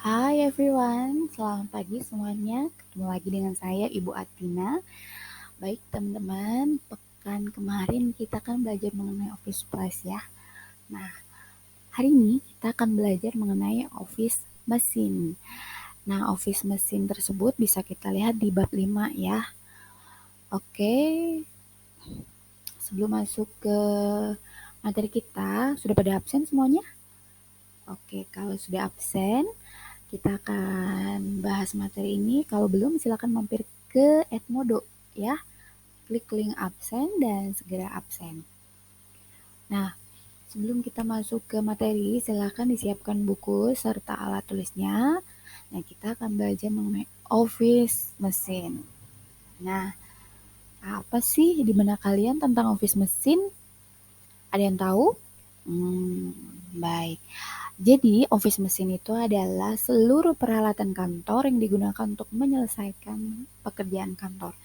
Hai everyone, selamat pagi semuanya. Ketemu lagi dengan saya Ibu Atina. Baik teman-teman, pekan kemarin kita kan belajar mengenai Office Plus ya. Nah, hari ini kita akan belajar mengenai Office Mesin. Nah, Office Mesin tersebut bisa kita lihat di bab 5 ya. Oke, sebelum masuk ke materi kita, sudah pada absen semuanya? Oke, kalau sudah absen, kita akan bahas materi ini. Kalau belum, silakan mampir ke Edmodo ya. Klik link absen dan segera absen. Nah, sebelum kita masuk ke materi, silakan disiapkan buku serta alat tulisnya. Nah, kita akan belajar mengenai Office Mesin. Nah, apa sih di benak kalian tentang Office Mesin? Ada yang tahu? Hmm, baik. Jadi, office mesin itu adalah seluruh peralatan kantor yang digunakan untuk menyelesaikan pekerjaan kantor.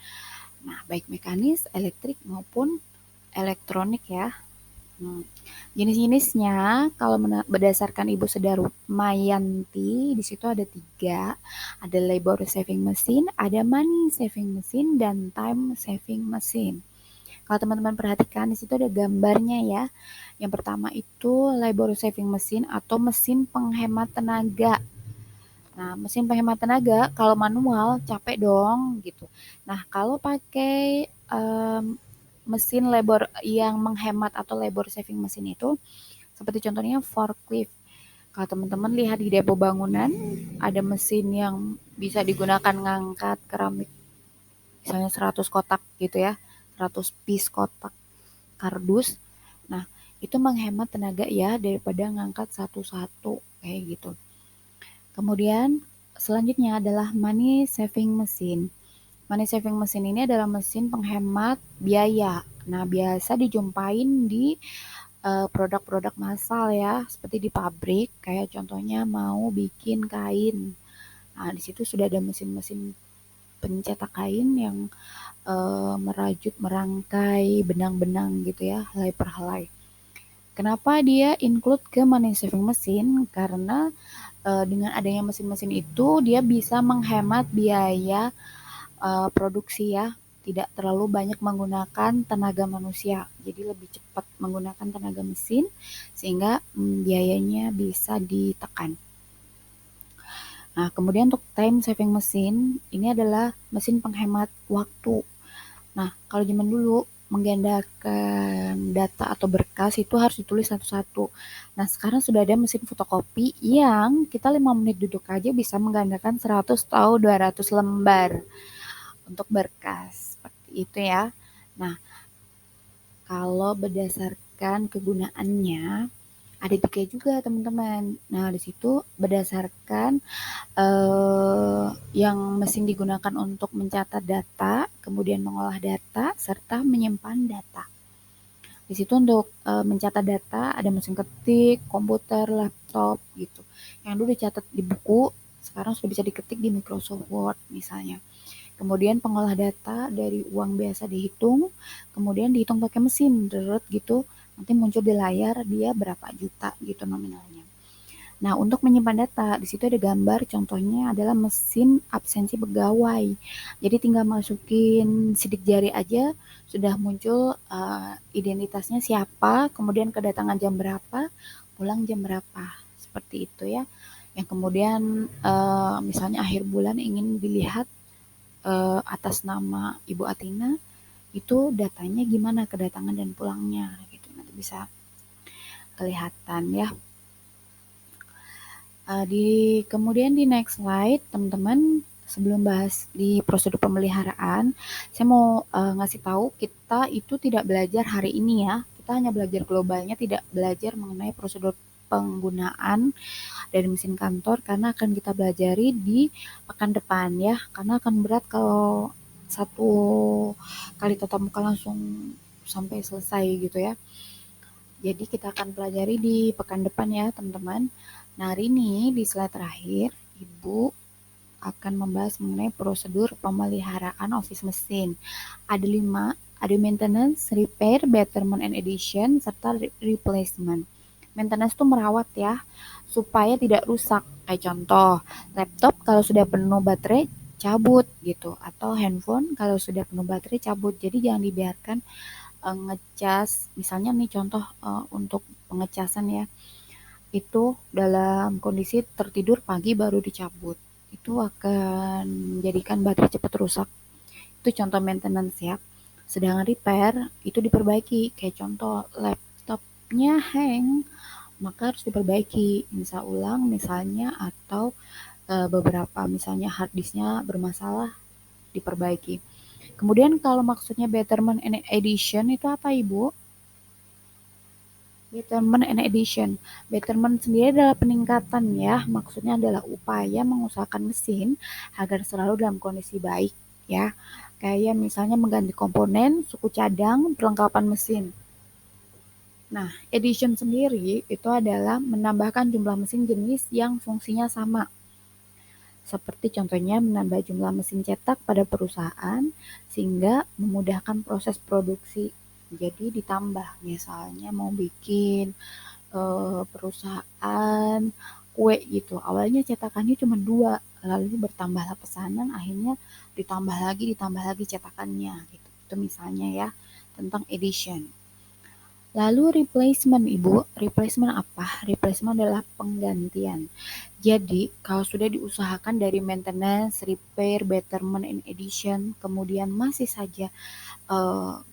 Nah, baik mekanis, elektrik maupun elektronik ya. Jenis-jenisnya kalau berdasarkan Ibu Sudarmayanti di situ ada 3. Ada labor saving machine, ada money saving machine, dan time saving machine. Kalau teman-teman perhatikan di situ ada gambarnya ya. Yang pertama itu labor saving machine atau mesin penghemat tenaga. Nah, mesin penghemat tenaga kalau manual capek dong gitu. Nah, kalau pakai mesin labor yang menghemat atau labor saving mesin itu seperti contohnya forklift. Kalau teman-teman lihat di depo bangunan ada mesin yang bisa digunakan ngangkat keramik misalnya 100 kotak gitu ya. 100 piece kotak kardus. Nah, itu menghemat tenaga ya daripada ngangkat satu-satu kayak gitu. Kemudian selanjutnya adalah money saving machine. Money saving machine ini adalah mesin penghemat biaya. Nah, biasa dijumpain di produk-produk massal ya, seperti di pabrik, kayak contohnya mau bikin kain. Nah, di situ sudah ada mesin-mesin pencetak kain yang merajut, merangkai benang-benang gitu ya, helai per helai. Kenapa dia include ke money saving machine? Karena dengan adanya mesin-mesin itu dia bisa menghemat biaya produksi ya, tidak terlalu banyak menggunakan tenaga manusia. Jadi lebih cepat menggunakan tenaga mesin sehingga biayanya bisa ditekan. Nah, kemudian untuk time saving machine ini adalah mesin penghemat waktu. Nah, kalau zaman dulu menggandakan data atau berkas itu harus ditulis satu-satu. Nah, sekarang sudah ada mesin fotokopi yang kita 5 menit duduk aja bisa menggandakan 100 atau 200 lembar untuk berkas. Seperti itu ya. Nah, kalau berdasarkan kegunaannya ada 3 juga teman-teman. Nah, di situ berdasarkan yang mesin digunakan untuk mencatat data, kemudian mengolah data, serta menyimpan data. Di situ untuk mencatat data ada mesin ketik, komputer, laptop gitu. Yang dulu dicatat di buku, sekarang sudah bisa diketik di Microsoft Word misalnya. Kemudian pengolah data dari uang biasa dihitung, kemudian dihitung pakai mesin, deret gitu, nanti muncul di layar dia berapa juta gitu nominalnya. Nah, untuk menyimpan data, di situ ada gambar contohnya adalah mesin absensi pegawai. Jadi tinggal masukin sidik jari aja sudah muncul identitasnya siapa, kemudian kedatangan jam berapa, pulang jam berapa. Seperti itu ya. Yang kemudian misalnya akhir bulan ingin dilihat atas nama Ibu Atina, itu datanya gimana kedatangan dan pulangnya gitu. Nanti bisa kelihatan ya. Kemudian di next slide, teman-teman, sebelum bahas di prosedur pemeliharaan, saya mau ngasih tahu kita itu tidak belajar hari ini ya. Kita hanya belajar globalnya, tidak belajar mengenai prosedur penggunaan dari mesin kantor karena akan kita pelajari di pekan depan ya. Karena akan berat kalau satu kali tatap muka langsung sampai selesai gitu ya. Jadi kita akan pelajari di pekan depan ya teman-teman. Nah, hari ini di slide terakhir, Ibu akan membahas mengenai prosedur pemeliharaan office mesin. Ada 5, ada maintenance, repair, betterment and addition, serta replacement. Maintenance itu merawat ya, supaya tidak rusak. Kayak contoh, laptop kalau sudah penuh baterai cabut gitu, atau handphone kalau sudah penuh baterai cabut. Jadi jangan dibiarkan ngecas, misalnya nih contoh untuk pengecasan ya, itu dalam kondisi tertidur pagi baru dicabut. Itu akan menjadikan baterai cepat rusak. Itu contoh maintenance ya. Sedangkan repair itu diperbaiki. Kayak contoh laptopnya hang, maka harus diperbaiki. Misal ulang misalnya, atau beberapa misalnya hard disknya bermasalah, diperbaiki. Kemudian kalau maksudnya betterment and edition itu apa Ibu? Betterment and edition. Betterment sendiri adalah peningkatan ya, maksudnya adalah upaya mengusahakan mesin agar selalu dalam kondisi baik ya. Kayak misalnya mengganti komponen, suku cadang, perlengkapan mesin. Nah, edition sendiri itu adalah menambahkan jumlah mesin jenis yang fungsinya sama. Seperti contohnya menambah jumlah mesin cetak pada perusahaan sehingga memudahkan proses produksi. Jadi ditambah, misalnya mau bikin perusahaan kue gitu. Awalnya cetakannya cuma 2, lalu bertambahlah pesanan, akhirnya ditambah lagi cetakannya gitu. Itu misalnya ya, tentang edition. Lalu replacement Ibu, replacement apa? Replacement adalah penggantian. Jadi, kalau sudah diusahakan dari maintenance, repair, betterment, and edition, kemudian masih saja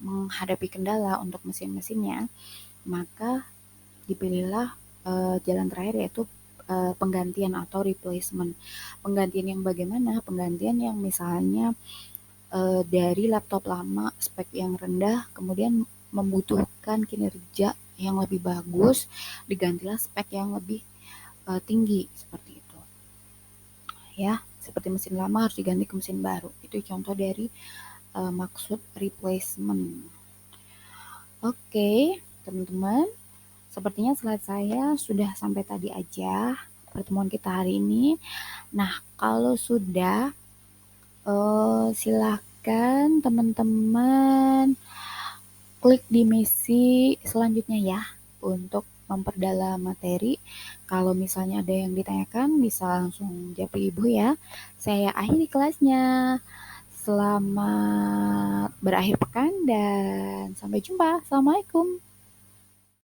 menghadapi kendala untuk mesin-mesinnya, maka dipilihlah jalan terakhir, yaitu penggantian atau replacement. Penggantian yang bagaimana? Penggantian yang misalnya dari laptop lama spek yang rendah kemudian membutuhkan kinerja yang lebih bagus, digantilah spek yang lebih tinggi seperti itu. Ya, seperti mesin lama harus diganti ke mesin baru. Itu contoh dari maksud replacement. Oke, teman-teman. Sepertinya slide saya sudah sampai tadi aja pertemuan kita hari ini. Nah, kalau sudah, silahkan teman-teman klik di misi selanjutnya ya untuk memperdalam materi. Kalau misalnya ada yang ditanyakan bisa langsung jawab Ibu ya. Saya akhiri kelasnya. Selamat berakhir pekan dan sampai jumpa. Assalamualaikum.